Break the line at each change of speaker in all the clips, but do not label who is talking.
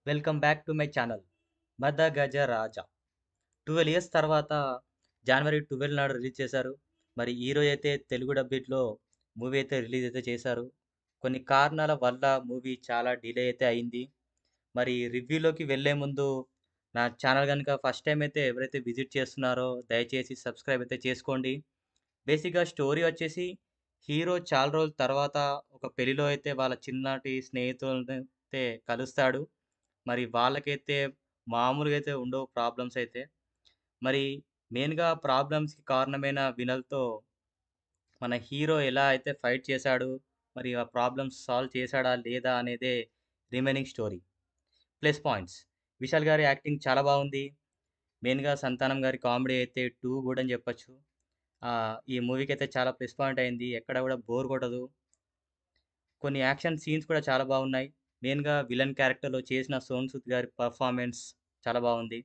Welcome back to my channel మద గజ రాజా. 12 years తర్వాత జనవరి 12 నాడు రిలీజ్ చేశారు. మరి హీరో అయితే తెలుగు డబ్బింగ్‌లో మూవీ అయితే రిలీజ్ అయితే చేశారు. కొన్ని కారణాల వల్ల మూవీ చాలా డిలే అయితే అయింది. మరి రివ్యూలోకి వెళ్ళే ముందు నా ఛానల్ గనుక ఫస్ట్ టైమ్ అయితే ఎవరైతే విజిట్ చేస్తున్నారో దయచేసి సబ్స్క్రైబ్ అయితే చేసుకోండి. బేసిక్‌గా స్టోరీ వచ్చేసి హీరో చాలా రోజుల తర్వాత ఒక పెళ్లిలో అయితే వాళ్ళ చిన్నటి స్నేహితులనైతే కలుస్తాడు. మరి వాళ్ళకైతే మామూలుగా అయితే ఉండవు ప్రాబ్లమ్స్ అయితే. మరి మెయిన్‌గా ప్రాబ్లమ్స్‌కి కారణమైన వినల్‌తో మన హీరో ఎలా అయితే ఫైట్ చేశాడు, మరి ఆ ప్రాబ్లమ్స్ సాల్వ్ చేశాడా లేదా అనేదే remaining story. Plus points: Vishal గారి యాక్టింగ్ చాలా బాగుంది. మెయిన్‌గా సంతానం గారి కామెడీ అయితే 2 గుడ్ అని చెప్పొచ్చు. ఈ మూవీకైతే చాలా ప్లస్ పాయింట్ అయింది. ఎక్కడ కూడా బోర్ కొట్టదు. కొన్ని యాక్షన్ సీన్స్ కూడా చాలా బాగున్నాయి. మెయిన్‌గా విలన్ క్యారెక్టర్‌లో చేసిన సోను సూద్ గారి పెర్ఫార్మన్స్ చాలా బాగుంది.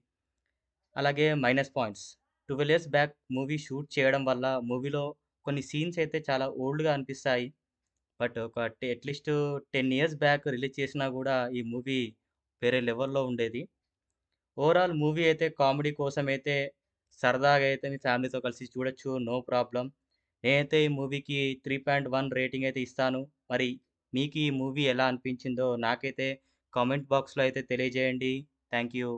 అలాగే minus points: 12 years back movie shoot చేయడం వల్ల మూవీలో కొన్ని సీన్స్ అయితే చాలా ఓల్డ్‌గా అనిపిస్తాయి. But at least 10 years back release చేసినా గూడా ఈ మూవీ వేరే లెవెల్‌లో ఉండేది. ఓవరాల్ మూవీ అయితే కామెడీ కోసమైతే సరదాగా అయితే మీ ఫ్యామిలీతో కలిసి చూడొచ్చు. No problem. నేనైతే ఈ మూవీకి 3.1 రేటింగ్ అయితే ఇస్తాను. మరి మీకు ఈ మూవీ ఎలా అనిపించిందో నాకైతే కామెంట్ బాక్స్‌లో అయితే తెలియజేయండి. Thank you.